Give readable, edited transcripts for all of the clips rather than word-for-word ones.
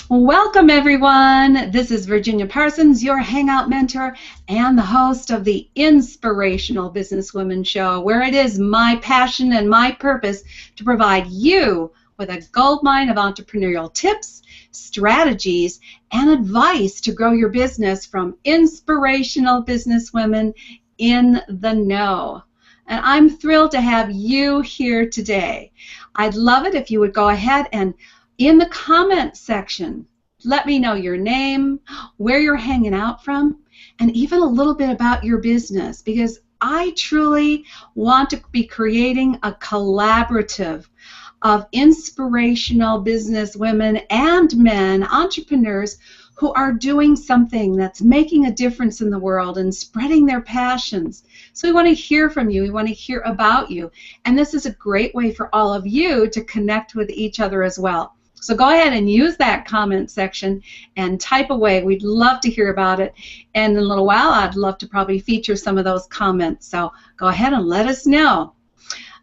Welcome, everyone. This is Virginia Parsons, your Hangout mentor and the host of the Inspirational Business Women show, where it is my passion and my purpose to provide you with a goldmine of entrepreneurial tips, strategies, and advice to grow your business from inspirational business women in the know. And I'm thrilled to have you here today. I'd love it if you would go ahead and in the comment section, let me know your name, where you're hanging out from, and even a little bit about your business, because I truly want to be creating a collaborative of inspirational business women and men, entrepreneurs, who are doing something that's making a difference in the world and spreading their passions. So we want to hear from you. We want to hear about you. And this is a great way for all of you to connect with each other as well. So go ahead and use that comment section and type away. We'd love to hear about it. And in a little while, I'd love to probably feature some of those comments. So go ahead and let us know.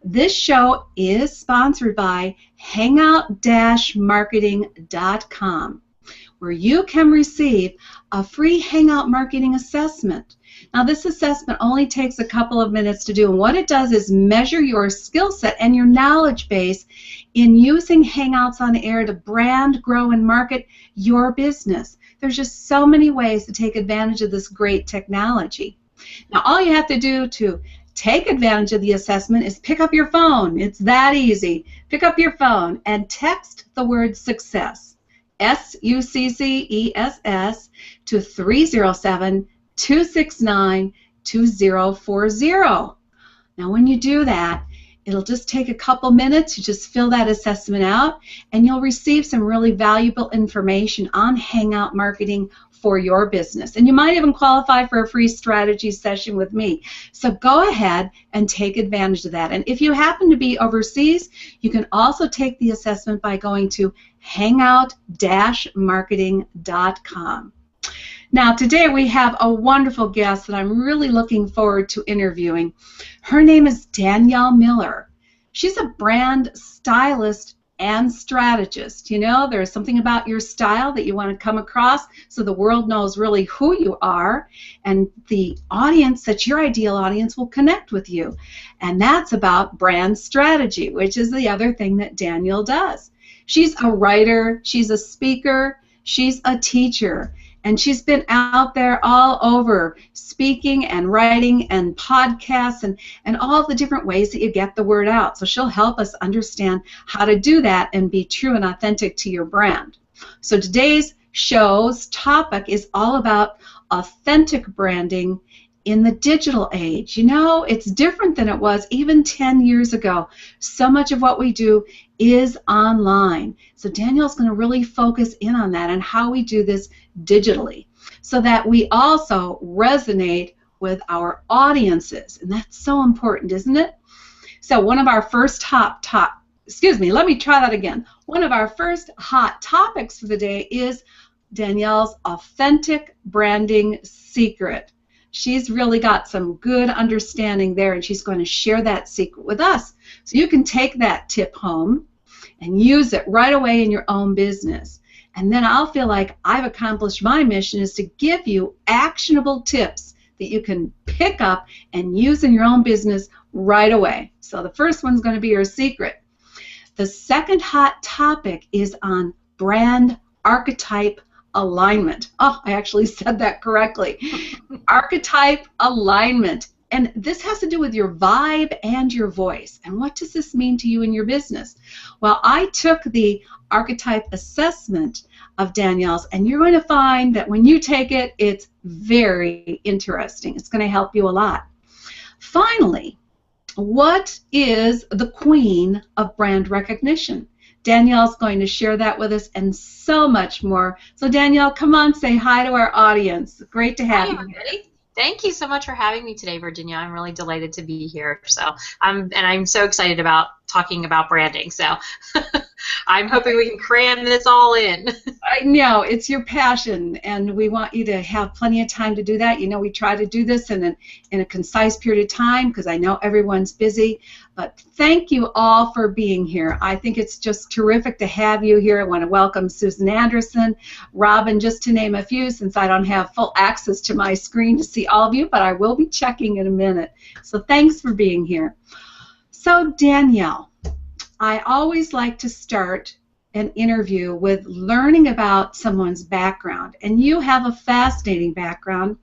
This show is sponsored by hangout-marketing.com, where you can receive a free Hangout marketing assessment. Now, this assessment only takes a couple of minutes to do, and what it does is measure your skill set and your knowledge base in using Hangouts on Air to brand, grow, and market your business. There's just so many ways to take advantage of this great technology. Now, all you have to do to take advantage of the assessment is pick up your phone. It's that easy. Pick up your phone and text the word success, SUCCESS, to 307-269-2040. Now, when you do that, it'll just take a couple minutes. You just fill that assessment out, and you'll receive some really valuable information on Hangout marketing for your business. And you might even qualify for a free strategy session with me. So go ahead and take advantage of that. And if you happen to be overseas, you can also take the assessment by going to hangout-marketing.com. Now, today we have a wonderful guest that I'm really looking forward to interviewing. Her name is Danielle Miller. She's a brand stylist and strategist. You know, there's something about your style that you want to come across so the world knows really who you are, and the audience, that's your ideal audience, will connect with you. And that's about brand strategy, which is the other thing that Danielle does. She's a writer, she's a speaker, she's a teacher. And she's been out there all over speaking and writing and podcasts and all the different ways that you get the word out. So she'll help us understand how to do that and be true and authentic to your brand. So today's show's topic is all about authentic branding in the digital age. You know, it's different than it was even 10 years ago. So much of what we do is online. So Danielle's going to really focus in on that and how we do this digitally so that we also resonate with our audiences. And that's so important, isn't it? So one of our first One of our first hot topics for the day is Danielle's authentic branding secret. She's really got some good understanding there, and she's going to share that secret with us. So you can take that tip home and use it right away in your own business. And then I'll feel like I've accomplished my mission, is to give you actionable tips that you can pick up and use in your own business right away. So the first one's going to be your secret. The second hot topic is on brand archetype alignment. Oh, I actually said that correctly. Archetype alignment. And this has to do with your vibe and your voice. And what does this mean to you in your business? Well, I took the archetype assessment of Danielle's, and you're going to find that when you take it, it's very interesting. It's going to help you a lot. Finally, what is the queen of brand recognition? Danielle's going to share that with us and so much more. So Danielle, come on, say hi to our audience. Great to have you. Ready? Thank you so much for having me today, Virginia. I'm really delighted to be here. So I'm so excited about talking about branding. So I'm hoping we can cram this all in. I know it's your passion, and we want you to have plenty of time to do that. You know, we try to do this in a concise period of time because I know everyone's busy. But thank you all for being here. I think it's just terrific to have you here. I want to welcome Susan Anderson, Robin, just to name a few, since I don't have full access to my screen to see all of you, but I will be checking in a minute. So thanks for being here. So Danielle, I always like to start an interview with learning about someone's background, and you have a fascinating background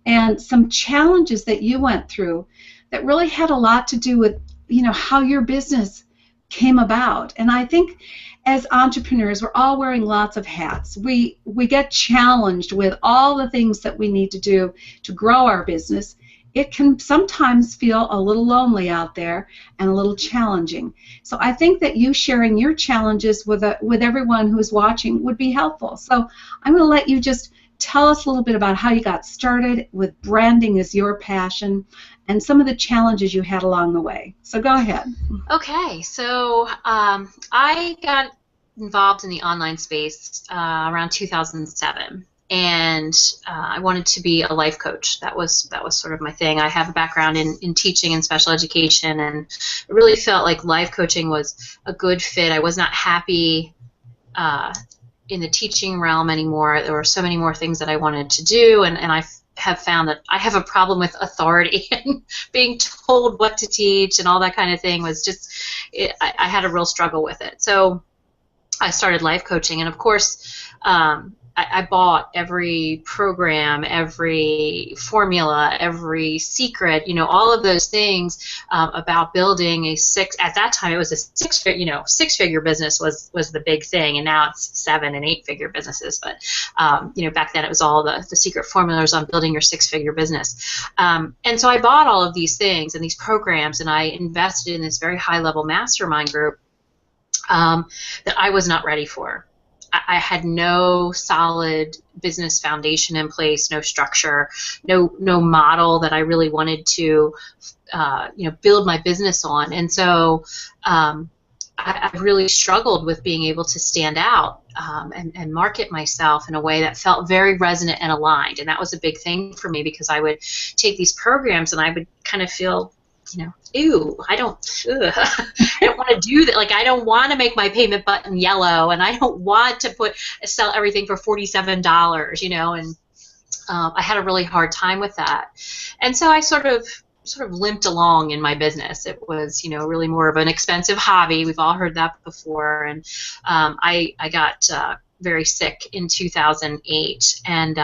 and some challenges that you went through that really had a lot to do with, you know, how your business came about. And I think as entrepreneurs, we're all wearing lots of hats. We get challenged with all the things that we need to do to grow our business. It can sometimes feel a little lonely out there and a little challenging. So I think that you sharing your challenges with everyone who's watching would be helpful. So I'm going to let you just tell us a little bit about how you got started with branding as your passion and some of the challenges you had along the way. So go ahead. Okay, so I got involved in the online space around 2007. And I wanted to be a life coach. That was sort of my thing. I have a background in teaching and special education, and it really felt like life coaching was a good fit. I was not happy in the teaching realm anymore. There were so many more things that I wanted to do, and I have found that I have a problem with authority and being told what to teach and all that kind of thing was just, I had a real struggle with it. So I started life coaching, and of course, I bought every program, every formula, every secret, you know, all of those things about building at that time it was a six-figure business was the big thing, and now it's 7- and 8-figure businesses. But, you know, back then it was all the secret formulas on building your 6-figure business. And so I bought all of these things and these programs, and I invested in this very high-level mastermind group that I was not ready for. I had no solid business foundation in place, no structure, no model that I really wanted to, you know, build my business on. And so I really struggled with being able to stand out and market myself in a way that felt very resonant and aligned. And that was a big thing for me because I would take these programs and I would kind of feel, you know, ew, I don't want to do that. Like, I don't want to make my payment button yellow, and I don't want to sell everything for $47, you know, and I had a really hard time with that. And so I sort of limped along in my business. It was, you know, really more of an expensive hobby. We've all heard that before. And I got very sick in 2008, and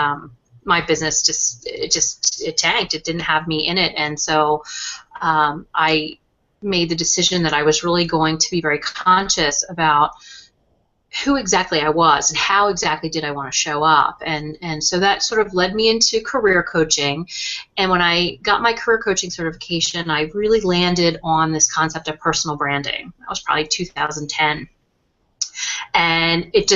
my business just tanked. It didn't have me in it, and so I made the decision that I was really going to be very conscious about who exactly I was and how exactly did I want to show up. And so that sort of led me into career coaching. And when I got my career coaching certification, I really landed on this concept of personal branding. That was probably 2010. And it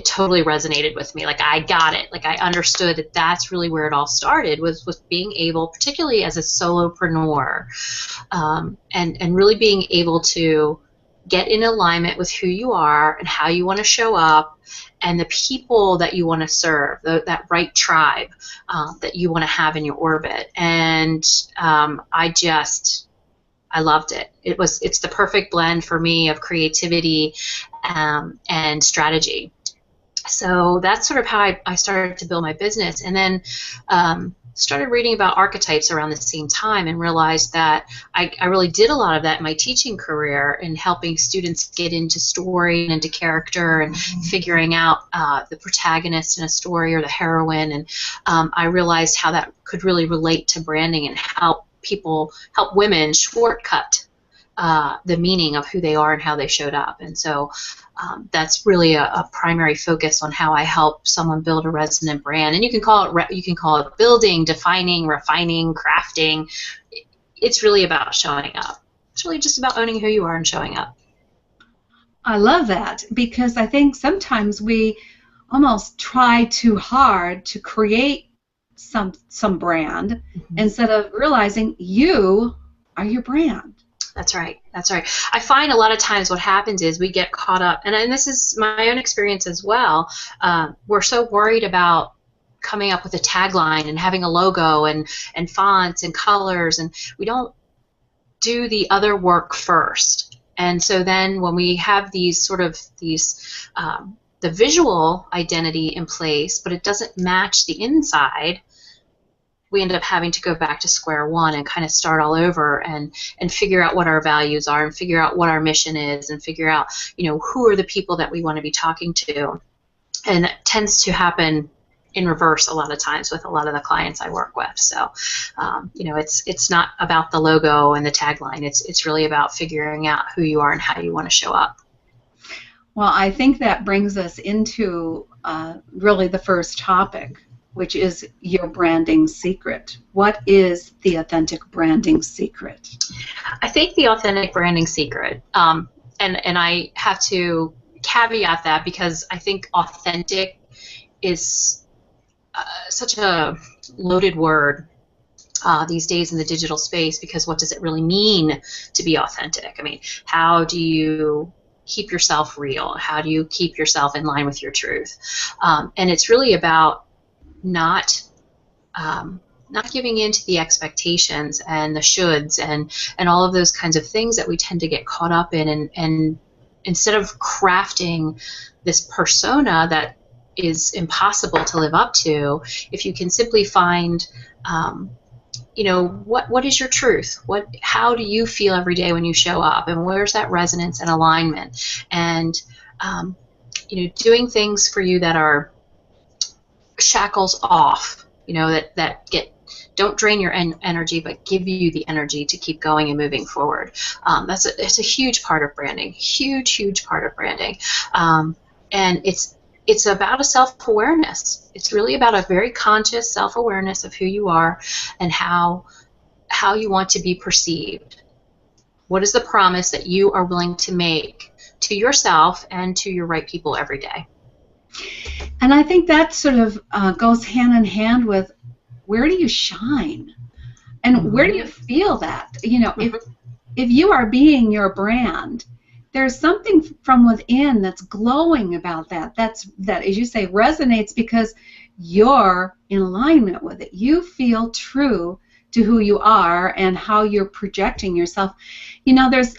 totally resonated with me. Like, I got it. Like, I understood that that's really where it all started, was being able, particularly as a solopreneur, and really being able to get in alignment with who you are and how you want to show up and the people that you want to serve, that right tribe that you want to have in your orbit. And I loved it. It's the perfect blend for me of creativity and strategy. So that's sort of how I started to build my business, and then started reading about archetypes around the same time and realized that I really did a lot of that in my teaching career in helping students get into story and into character and figuring out the protagonist in a story or the heroine, and I realized how that could really relate to branding and help women shortcut the meaning of who they are and how they showed up. And so that's really a primary focus on how I help someone build a resonant brand. And you can call it building, defining, refining, crafting. It's really about showing up. It's really just about owning who you are and showing up. I love that, because I think sometimes we almost try too hard to create some brand instead of realizing you are your brand. That's right. That's right. I find a lot of times what happens is we get caught up, and this is my own experience as well. We're so worried about coming up with a tagline and having a logo and fonts and colors, and we don't do the other work first. And so then when we have these the visual identity in place, but it doesn't match the inside, we end up having to go back to square one and kind of start all over and figure out what our values are and figure out what our mission is and figure out, who are the people that we want to be talking to. And that tends to happen in reverse a lot of times with a lot of the clients I work with. So, it's not about the logo and the tagline. It's really about figuring out who you are and how you want to show up. Well, I think that brings us into really the first topic, which is your branding secret. What is the authentic branding secret? I think the authentic branding secret, and I have to caveat that because I think authentic is such a loaded word these days in the digital space, because what does it really mean to be authentic? I mean, how do you keep yourself real? How do you keep yourself in line with your truth? And it's really about not giving in to the expectations and the shoulds and all of those kinds of things that we tend to get caught up in, and instead of crafting this persona that is impossible to live up to, if you can simply find what is your truth? How do you feel every day when you show up, and where's that resonance and alignment, and doing things for you that are shackles off, don't drain your energy, but give you the energy to keep going and moving forward. It's a huge part of branding, huge part of branding, and it's about a self-awareness. It's really about a very conscious self-awareness of who you are and how you want to be perceived. What is the promise that you are willing to make to yourself and to your right people every day? And I think that sort of goes hand in hand with, where do you shine? And where do you feel that? If you are being your brand, there's something from within that's glowing about that. That, as you say, resonates because you're in alignment with it. You feel true to who you are and how you're projecting yourself. There's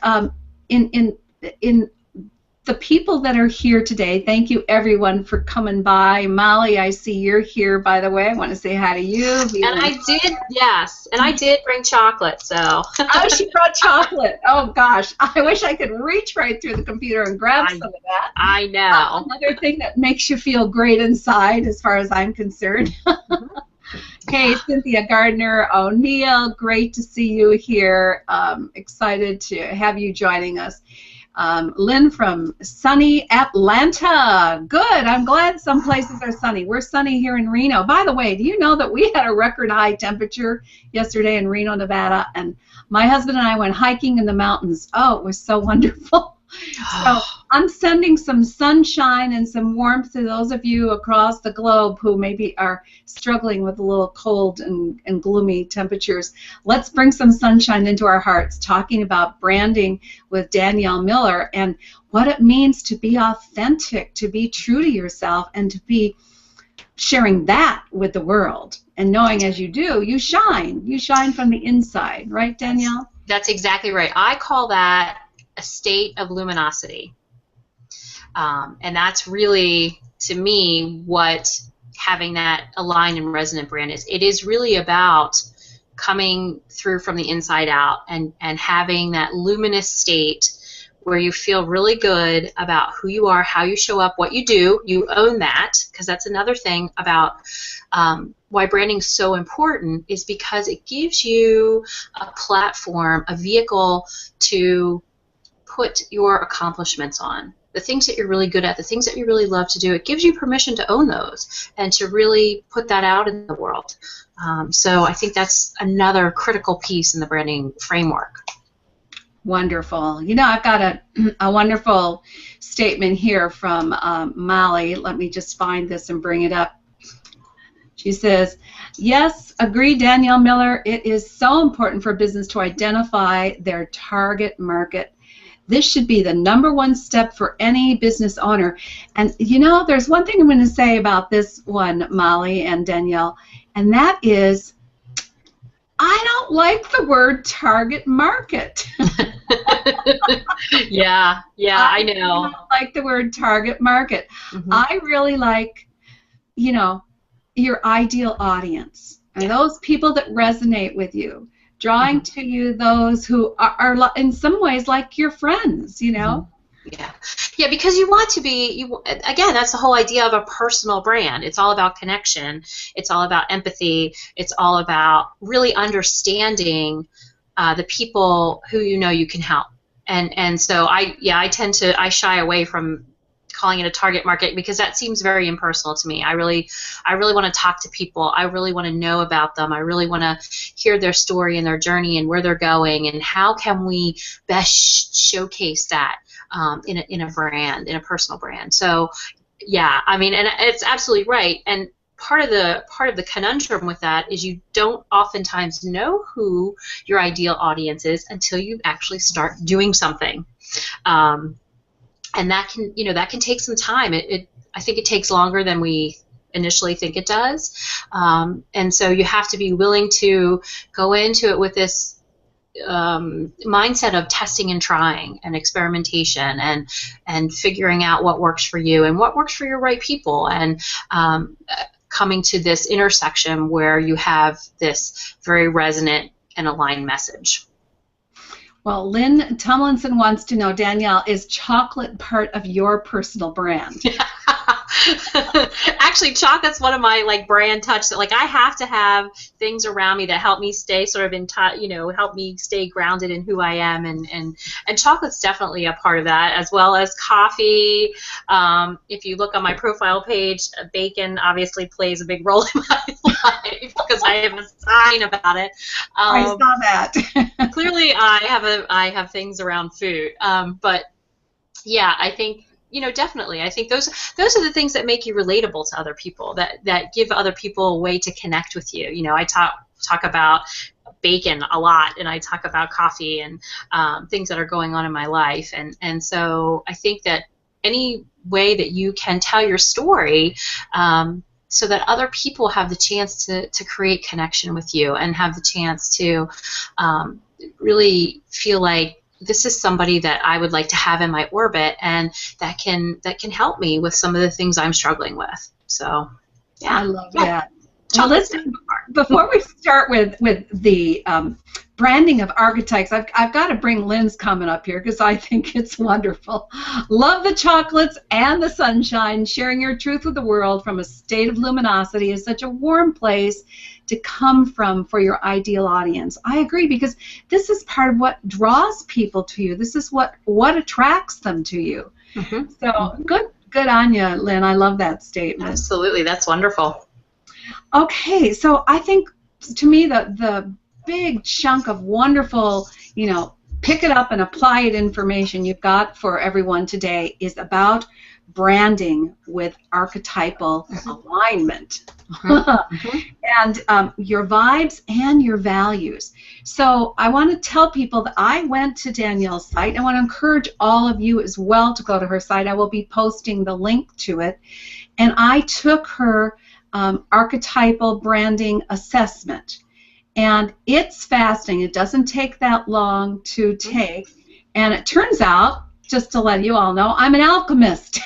in the people that are here today, thank you everyone for coming by. Molly, I see you're here, by the way. I want to say hi to you. And I did, yes. And I did bring chocolate, so. Oh, she brought chocolate. Oh, gosh. I wish I could reach right through the computer and grab some of that. I know. Another thing that makes you feel great inside, as far as I'm concerned. Hey, Cynthia Gardner O'Neill, great to see you here. Excited to have you joining us. Lynn from sunny Atlanta. Good. I'm glad some places are sunny. We're sunny here in Reno. By the way, do you know that we had a record high temperature yesterday in Reno, Nevada? And my husband and I went hiking in the mountains. Oh, it was so wonderful. So I'm sending some sunshine and some warmth to those of you across the globe who maybe are struggling with a little cold and gloomy temperatures. Let's bring some sunshine into our hearts, talking about branding with Danielle Miller and what it means to be authentic, to be true to yourself, and to be sharing that with the world. And knowing as you do, you shine. You shine from the inside. Right, Danielle? That's exactly right. I call that a state of luminosity. And that's really, to me, what having that aligned and resonant brand is. It is really about coming through from the inside out and having that luminous state where you feel really good about who you are, how you show up, what you do. You own that, because that's another thing about why branding is so important, is because it gives you a platform, a vehicle to put your accomplishments on, the things that you're really good at, the things that you really love to do. It gives you permission to own those and to really put that out in the world. So I think that's another critical piece in the branding framework. Wonderful. I've got a wonderful statement here from Molly. Let me just find this and bring it up. She says, yes, agree, Danielle Miller. It is so important for business to identify their target market. This should be the #1 step for any business owner. And, you know, there's one thing I'm going to say about this one, Molly and Danielle, and that is I don't like the word target market. Yeah, I know. I don't like the word target market. I really like, you know, your ideal audience, and those people that resonate with you, drawing to you those who are in some ways like your friends, you know. Yeah, because you want to be, again, that's the whole idea of a personal brand. It's all about connection. It's all about empathy. It's all about really understanding the people who you know you can help. And so I shy away from calling it a target market because that seems very impersonal to me. I really want to talk to people. I really want to know about them. I really want to hear their story and their journey and where they're going and how can we best showcase that in a brand, in a personal brand. So yeah, I mean, and it's absolutely right. And part of the conundrum with that is you don't oftentimes know who your ideal audience is until you actually start doing something. And that can take some time. I think it takes longer than we initially think it does. And so you have to be willing to go into it with this mindset of testing and trying and experimentation and figuring out what works for you and what works for your right people, and coming to this intersection where you have this very resonant and aligned message. Well, Lynn Tomlinson wants to know, Danielle, is chocolate part of your personal brand? Actually, chocolate's one of my brand touch that I have to have things around me that help me stay sort of in touch, help me stay grounded in who I am, and chocolate's definitely a part of that, as well as coffee. If you look on my profile page, bacon obviously plays a big role in my life because I have a sign about it. I saw that. Clearly, I have things around food, but yeah, I think. Definitely. I think those are the things that make you relatable to other people, that give other people a way to connect with you. I talk about bacon a lot, and I talk about coffee and things that are going on in my life. And so I think that any way that you can tell your story so that other people have the chance to create connection with you and have the chance to really feel like this is somebody that I would like to have in my orbit, and that can help me with some of the things I'm struggling with. So, yeah, I love that. Well, listen, before we start with the branding of archetypes, I've got to bring Lynn's comment up here because I think it's wonderful. Love the chocolates and the sunshine. Sharing your truth with the world from a state of luminosity is such a warm place to come from for your ideal audience. I agree, because this is part of what draws people to you. This is what attracts them to you. So good on you, Lynn. I love that statement. Absolutely, that's wonderful. Okay, so I think, to me, the big chunk of wonderful, pick it up and apply it information you've got for everyone today is about branding with archetypal alignment. And your vibes and your values. So I want to tell people that I went to Danielle's site. I want to encourage all of you as well to go to her site. I will be posting the link to it. And I took her archetypal branding assessment. And it's fascinating. It doesn't take that long to take. And it turns out, just to let you all know, I'm an alchemist.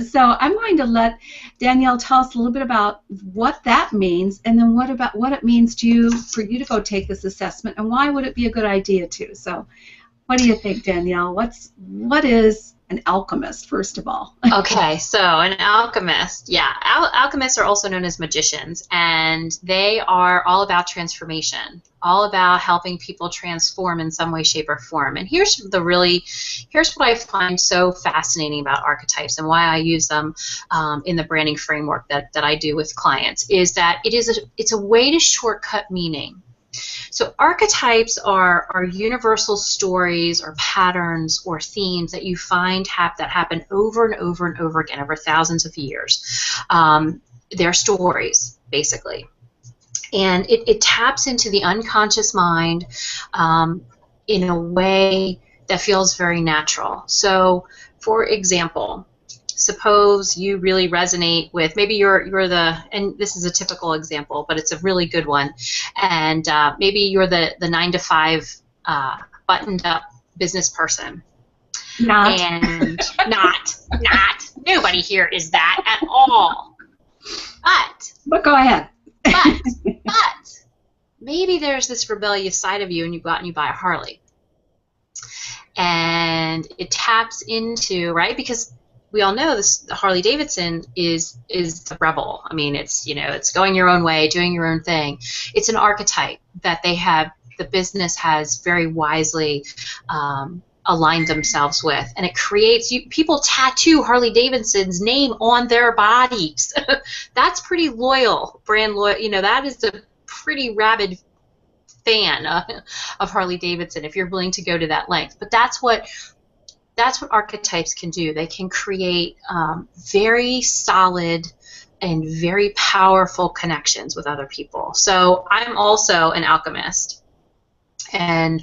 So I'm going to let Danielle tell us a little bit about what that means, and then what it means to you for you to go take this assessment, and why would it be a good idea to. So what do you think, Danielle? What is an alchemist, first of all? Okay, so an alchemist, yeah. Alchemists are also known as magicians, and they are all about transformation, all about helping people transform in some way, shape, or form. And here's what I find so fascinating about archetypes and why I use them in the branding framework that I do with clients, is that it's a way to shortcut meaning. So archetypes are universal stories or patterns or themes that you find that happen over and over and over again over thousands of years. their stories, basically. And it taps into the unconscious mind in a way that feels very natural. So, for example, suppose you really resonate with, maybe you're the, and this is a typical example, but it's a really good one, and maybe you're the 9 to 5 buttoned up business person. Not. And not. Nobody here is that at all. But go ahead. But maybe there's this rebellious side of you, and you go out and you buy a Harley. And it taps into, right? Because we all know this, the Harley Davidson is the rebel. I mean, it's, it's going your own way, doing your own thing. It's an archetype that the business has very wisely aligned themselves with, and it creates, people tattoo Harley Davidson's name on their bodies. That's pretty loyal, brand loyal. That is a pretty rabid fan of Harley Davidson if you're willing to go to that length. But that's what archetypes can do. They can create very solid and very powerful connections with other people. So I'm also an alchemist, and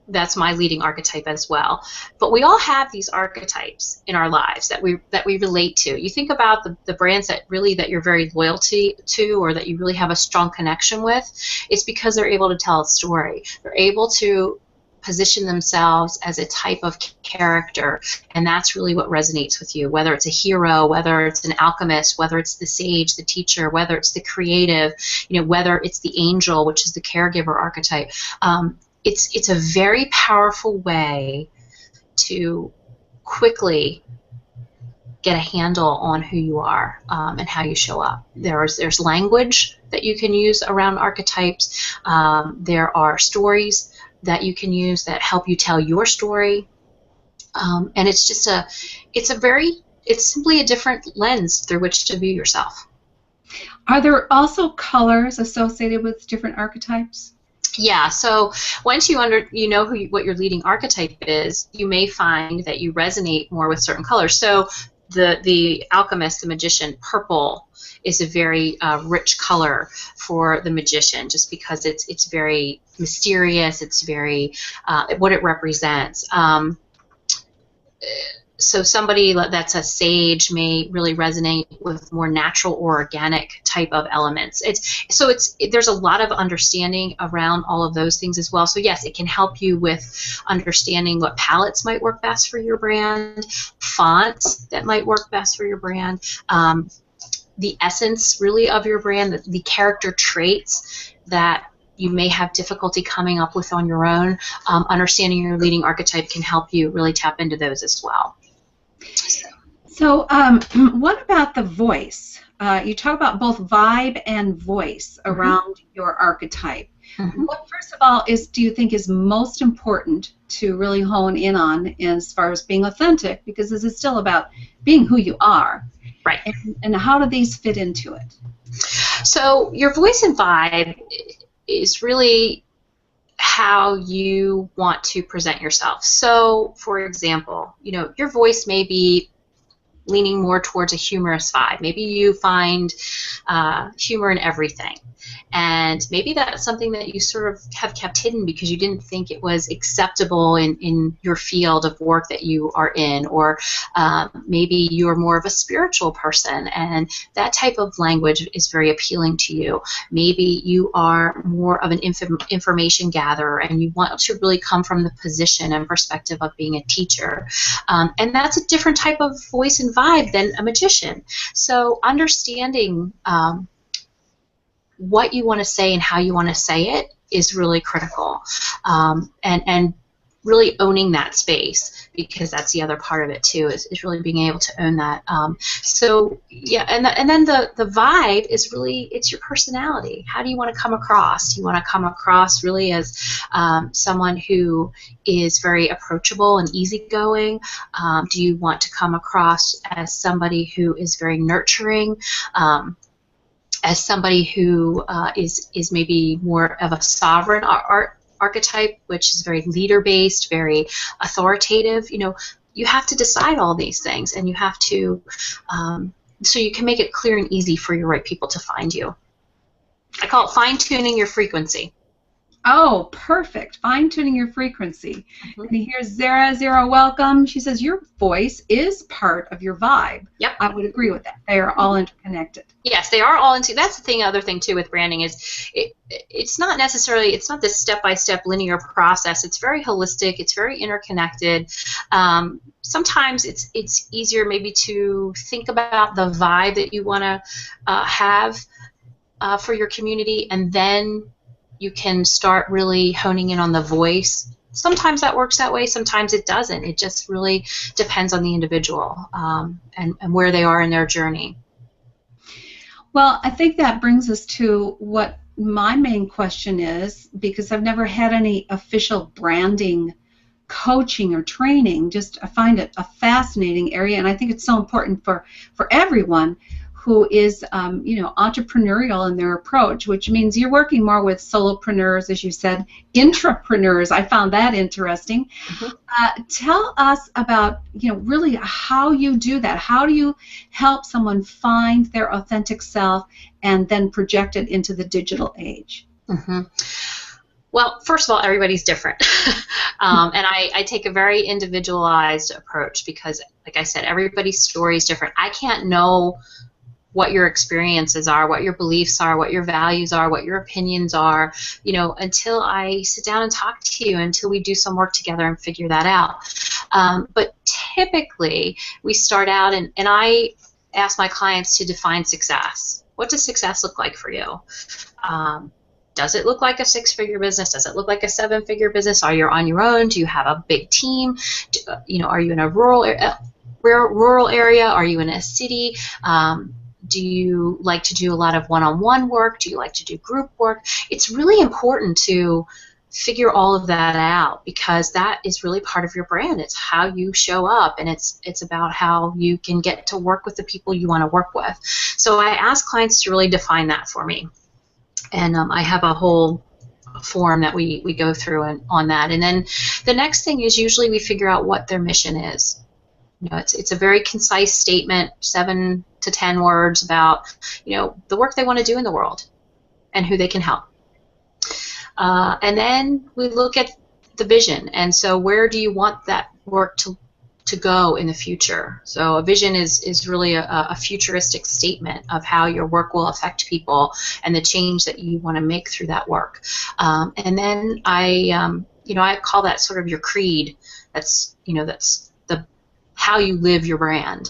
that's my leading archetype as well. But we all have these archetypes in our lives that we relate to. You think about the brands that you're very loyal to, or that you really have a strong connection with. It's because they're able to tell a story. They're able to position themselves as a type of character, and that's really what resonates with you, whether it's a hero, whether it's an alchemist, whether it's the sage, the teacher, whether it's the creative, whether it's the angel, which is the caregiver archetype. It's a very powerful way to quickly get a handle on who you are and how you show up. There's language that you can use around archetypes. There are stories that you can use that help you tell your story, and it's simply a different lens through which to view yourself. Are there also colors associated with different archetypes? Yeah. So once you know what your leading archetype is, you may find that you resonate more with certain colors. So the alchemist, the magician, purple is a very rich color for the magician, just because it's very mysterious. It's very what it represents. So somebody that's a sage may really resonate with more natural or organic type of elements. There's a lot of understanding around all of those things as well. So yes, it can help you with understanding what palettes might work best for your brand, fonts that might work best for your brand, the essence really of your brand, the character traits that you may have difficulty coming up with on your own. Understanding your leading archetype can help you really tap into those as well. So what about the voice? You talk about both vibe and voice around your archetype. What, first of all, do you think is most important to really hone in on as far as being authentic? Because this is still about being who you are. Right. And how do these fit into it? So your voice and vibe is really how you want to present yourself. So, for example, your voice may be leaning more towards a humorous vibe. Maybe you find humor in everything. And maybe that's something that you sort of have kept hidden because you didn't think it was acceptable in your field of work that you are in. Or maybe you're more of a spiritual person, and that type of language is very appealing to you. Maybe you are more of an information gatherer, and you want to really come from the position and perspective of being a teacher. And that's a different type of voice and vibe than a magician. So understanding what you want to say and how you want to say it is really critical, and really owning that space, because that's the other part of it too, is really being able to own that. So yeah, and then the vibe is really, it's your personality. How do you want to come across? Do you want to come across really as someone who is very approachable and easygoing? Do you want to come across as somebody who is very nurturing? As somebody who is maybe more of a sovereign archetype, which is very leader-based, very authoritative. You have to decide all these things, and you have to so you can make it clear and easy for your right people to find you. I call it fine-tuning your frequency. Oh, perfect. Fine-tuning your frequency. And here's Zara, welcome. She says, your voice is part of your vibe. Yep. I would agree with that. They are all interconnected. Yes, they are all into. That's the thing. Other thing too with branding is it's not necessarily, it's not this step-by-step linear process. It's very holistic. It's very interconnected. Sometimes it's easier maybe to think about the vibe that you want to have for your community, and then you can start really honing in on the voice. Sometimes that works that way, sometimes it doesn't. It just really depends on the individual and where they are in their journey. Well, I think that brings us to what my main question is, because I've never had any official branding coaching or training. Just I find it a fascinating area, and I think it's so important for everyone who is, entrepreneurial in their approach, which means you're working more with solopreneurs, as you said, intrapreneurs. I found that interesting. Tell us about, really how you do that. How do you help someone find their authentic self and then project it into the digital age? Well, first of all, everybody's different. And I take a very individualized approach because, like I said, everybody's story is different. I can't know what your experiences are, what your beliefs are, what your values are, what your opinions are, until I sit down and talk to you, until we do some work together and figure that out. But typically, we start out, and I ask my clients to define success. What does success look like for you? Does it look like a 6-figure business? Does it look like a 7-figure business? Are you on your own? Do you have a big team? Are you in a rural area? Are you in a city? Do you like to do a lot of one-on-one work? Do you like to do group work? It's really important to figure all of that out, because that is really part of your brand. It's how you show up, and it's about how you can get to work with the people you want to work with. So I ask clients to really define that for me. And I have a whole form that we go through on that. And then the next thing is usually we figure out what their mission is. It's a very concise statement, 7 to 10 words about, the work they want to do in the world and who they can help. And then we look at the vision. And so where do you want that work to go in the future? So a vision is really a futuristic statement of how your work will affect people and the change that you want to make through that work. And then I call that sort of your creed. That's how you live your brand.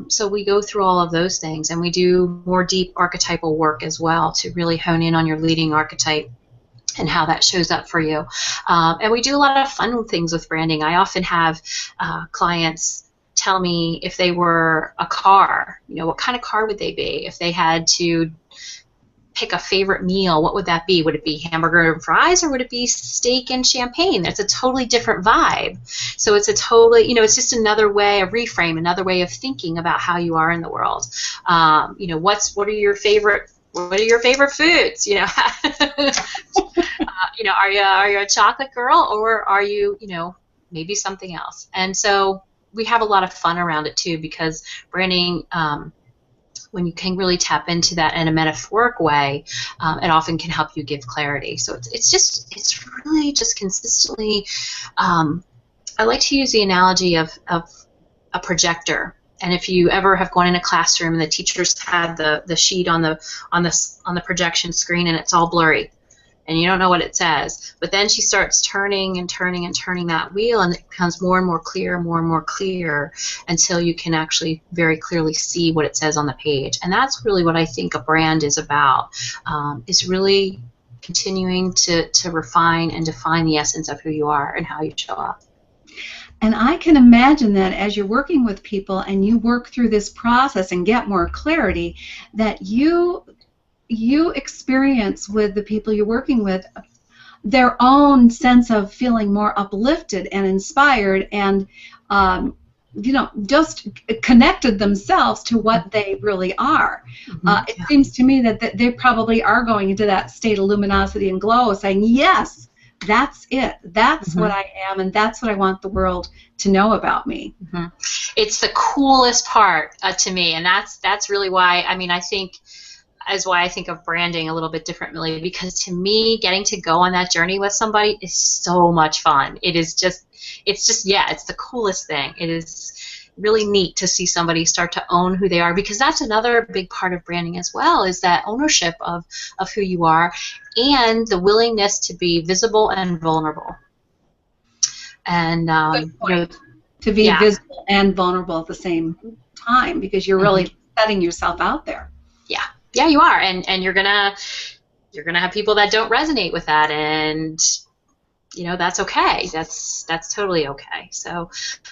So we go through all of those things, and we do more deep archetypal work as well to really hone in on your leading archetype and how that shows up for you. And we do a lot of fun things with branding. I often have clients tell me if they were a car, what kind of car would they be? If they had to pick a favorite meal, what would that be? Would it be hamburger and fries, or would it be steak and champagne? That's a totally different vibe. So it's a totally, it's just another way, a reframe, another way of thinking about how you are in the world. What are your favorite foods? Are you a chocolate girl, or are you, maybe something else? And so we have a lot of fun around it too, because branding, when you can really tap into that in a metaphoric way, it often can help you give clarity. So it's really just consistently. I like to use the analogy of a projector. And if you ever have gone in a classroom and the teachers had the sheet on the projection screen and it's all blurry, and you don't know what it says, but then she starts turning and turning and turning that wheel, and it becomes more and more clear until you can actually very clearly see what it says on the page. And that's really what I think a brand is about, is really continuing to refine and define the essence of who you are and how you show up. And I can imagine that as you're working with people and you work through this process and get more clarity, that you experience with the people you're working with their own sense of feeling more uplifted and inspired, and just connected themselves to what they really are. It seems to me that they probably are going into that state of luminosity and glow, saying, yes, that's it. That's what I am, and that's what I want the world to know about me. It's the coolest part to me, and that's really why, I mean, I think of branding a little bit differently, because to me, getting to go on that journey with somebody is so much fun. It's the coolest thing. It is really neat to see somebody start to own who they are, because that's another big part of branding as well, is that ownership of who you are, and the willingness to be visible and vulnerable. And to be visible and vulnerable at the same time, because you're really setting yourself out there. Yeah, you are, and you're gonna have people that don't resonate with that, and that's okay. That's totally okay. So,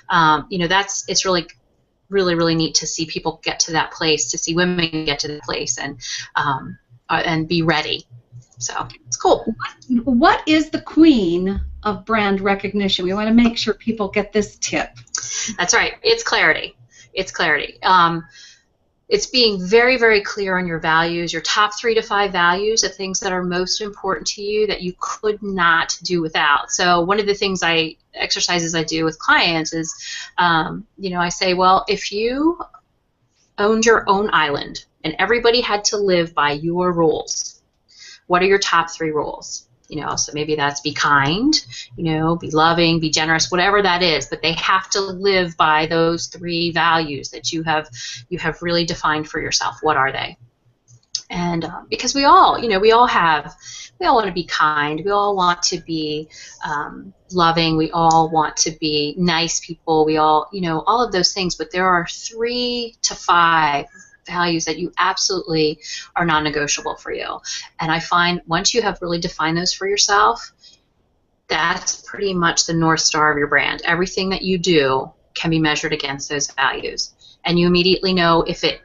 it's really, really, really neat to see people get to that place, to see women get to that place, and be ready. So it's cool. What is the queen of brand recognition? We want to make sure people get this tip. That's right. It's clarity. It's being very, very clear on your values, your top 3 to 5 values, the things that are most important to you that you could not do without. So one of the exercises I do with clients is, I say, well, if you owned your own island and everybody had to live by your rules, what are your top 3 rules? So maybe that's be kind, be loving, be generous, whatever that is. But they have to live by those 3 values that you have really defined for yourself. What are they? And because we all want to be kind. We all want to be loving. We all want to be nice people. We all, all of those things. But there are 3 to 5 values that you absolutely are non-negotiable for you. And I find once you have really defined those for yourself, that's pretty much the North Star of your brand. Everything that you do can be measured against those values. And you immediately know if it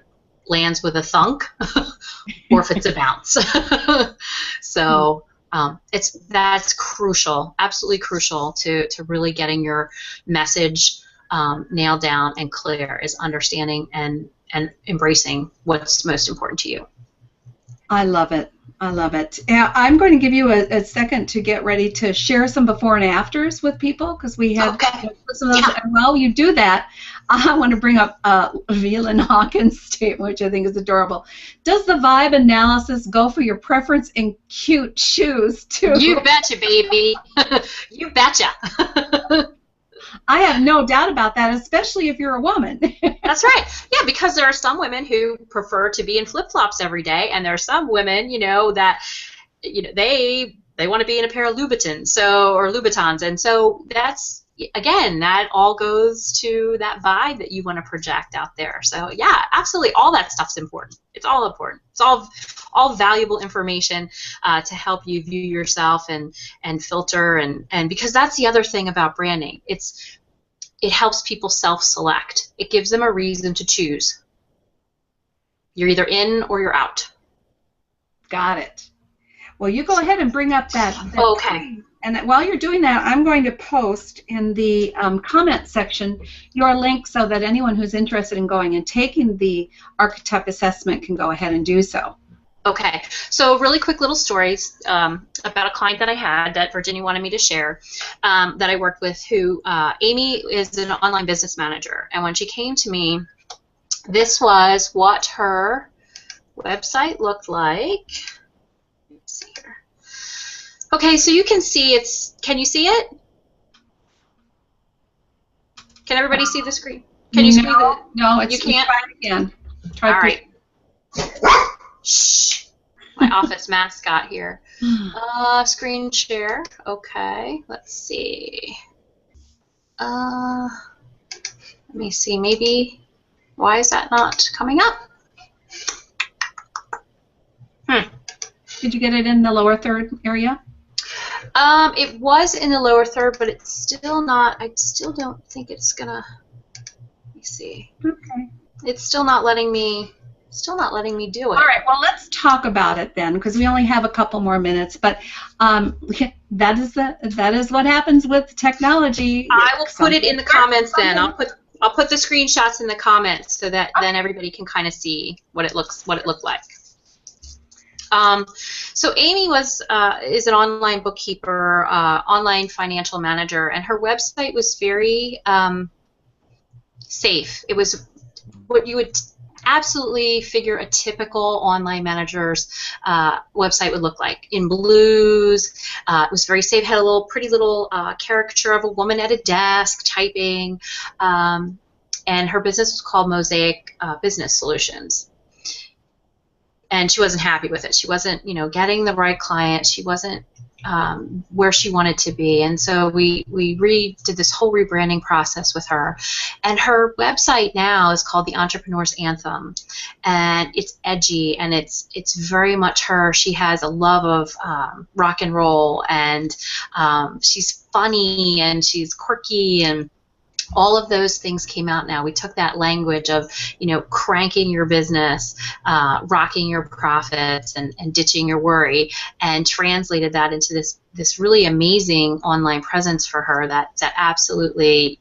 lands with a thunk or if it's a bounce. So that's crucial, absolutely crucial to really getting your message nailed down and clear, is understanding and embracing what's most important to you. I love it. I'm going to give you a second to get ready to share some before and afters with people, because we have some of those. And while you do that, I want to bring up Velan Hawkins' statement, which I think is adorable. Does the vibe analysis go for your preference in cute shoes too? You betcha, baby. You betcha. I have no doubt about that, especially if you're a woman. That's right. Yeah, because there are some women who prefer to be in flip-flops every day, and there are some women, that they want to be in a pair of Louboutins, or Louboutins, and so that's, again, that all goes to that vibe that you want to project out there. So yeah, absolutely, all that stuff's important. It's all important. It's all valuable information to help you view yourself and filter, and because that's the other thing about branding. It helps people self-select. It gives them a reason to choose. You're either in or you're out. Got it. Well, you go ahead and bring up that okay. And while you're doing that, I'm going to post in the comment section your link so that anyone who's interested in going and taking the archetype assessment can go ahead and do so. Okay, so really quick little stories about a client that I had that Virginia wanted me to share, that I worked with, who Amy is an online business manager, and when she came to me, this was what her website looked like. Let's see here. Okay, so you can see can you see it? Can everybody see the screen? Can you see the? No, you can't. Try it again. Try all right. Shh. My office mascot here. Screen share. Okay, let's see. Let me see. Maybe. Why is that not coming up? Did you get it in the lower third area? It was in the lower third, but it's still not. I still don't think it's gonna. Let me see. Okay. It's still not letting me. Do it. All right. Well, let's talk about it then, because we only have a couple more minutes. But that is what happens with technology. I will put it in the comments then. I'll put the screenshots in the comments so that then everybody can kind of see what it looked like. So Amy is an online bookkeeper, online financial manager, and her website was very safe. It was what you would absolutely figure a typical online manager's website would look like. In blues, it was very safe. Had a pretty little caricature of a woman at a desk typing, and her business was called Mosaic Business Solutions. And she wasn't happy with it. She wasn't, getting the right client. She wasn't where she wanted to be. And so we did this whole rebranding process with her. And her website now is called the Entrepreneur's Anthem. And it's edgy, and it's very much her. She has a love of rock and roll, and she's funny, and she's quirky, and all of those things came out now. We took that language of, cranking your business, rocking your profits, and ditching your worry, and translated that into this really amazing online presence for her that absolutely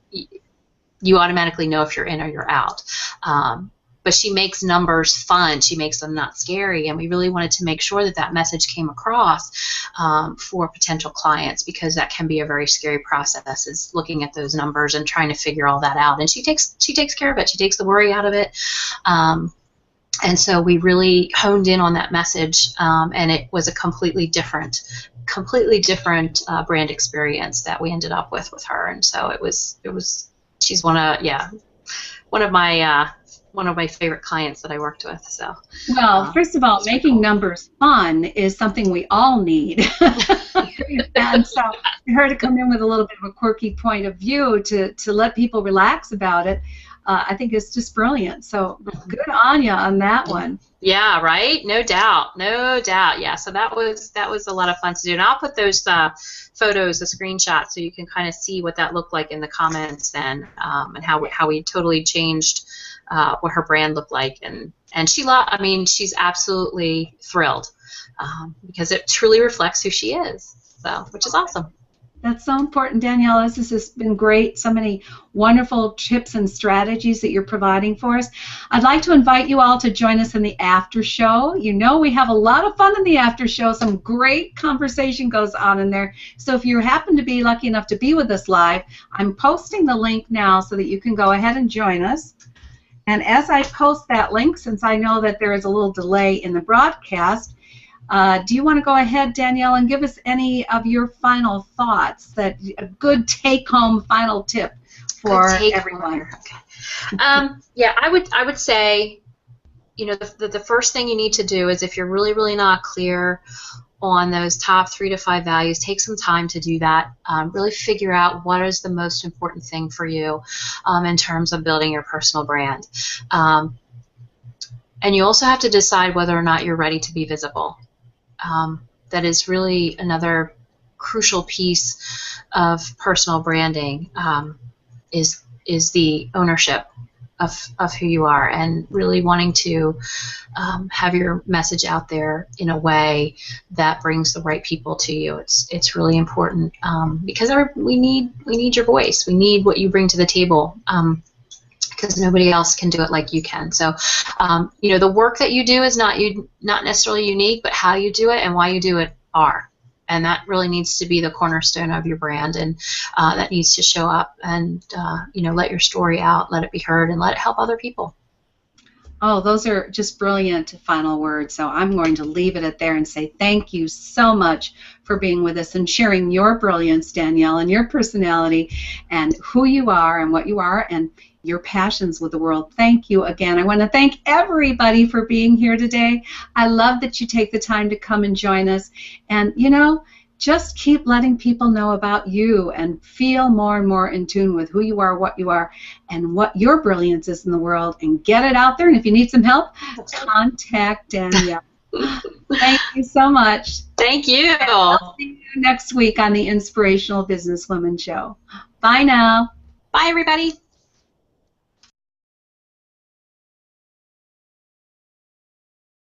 you automatically know if you're in or you're out. But she makes numbers fun. She makes them not scary, and we really wanted to make sure that message came across for potential clients, because that can be a very scary process, is looking at those numbers and trying to figure all that out. And she takes care of it. She takes the worry out of it. And so we really honed in on that message, and it was a completely different brand experience that we ended up with her. And so it was she's one of my favorite clients that I worked with. So, well, first of all, making numbers fun is something we all need. And so for her to come in with a little bit of a quirky point of view to let people relax about it, I think it's just brilliant. So good on you on that one. Yeah, right? No doubt. Yeah, so that was a lot of fun to do. And I'll put those photos, the screenshots, so you can kind of see what that looked like in the comments, and how we totally changed what her brand looked like, and she's absolutely thrilled because it truly reflects who she is, which is awesome. That's so important, Danielle. This has been great. So many wonderful tips and strategies that you're providing for us. I'd like to invite you all to join us in the after show. We have a lot of fun in the after show. Some great conversation goes on in there. So if you happen to be lucky enough to be with us live, I'm posting the link now so that you can go ahead and join us. And as I post that link, since I know that there is a little delay in the broadcast, do you want to go ahead, Danielle, and give us any of your final thoughts, a good take-home final tip for everyone? Okay. I would say, the first thing you need to do is, if you're really, really not clear on those top 3 to 5 values, take some time to do that. Really figure out what is the most important thing for you in terms of building your personal brand. And you also have to decide whether or not you're ready to be visible. That is really another crucial piece of personal branding, is the ownership of who you are, and really wanting to have your message out there in a way that brings the right people to you. It's really important, because we need your voice. We need what you bring to the table, because nobody else can do it like you can. So, the work that you do is not necessarily unique, but how you do it and why you do it are. And that really needs to be the cornerstone of your brand, and that needs to show up, and let your story out, let it be heard, and let it help other people. Oh, those are just brilliant final words. So I'm going to leave it at there and say thank you so much for being with us and sharing your brilliance, Danielle, and your personality and who you are and what you are and your passions with the world. Thank you again. I want to thank everybody for being here today. I love that you take the time to come and join us. And, just keep letting people know about you and feel more and more in tune with who you are, what you are, and what your brilliance is in the world, and get it out there. And if you need some help, contact Danielle. Thank you so much. Thank you. And I'll see you next week on the Inspirational Business Women Show. Bye now. Bye, everybody.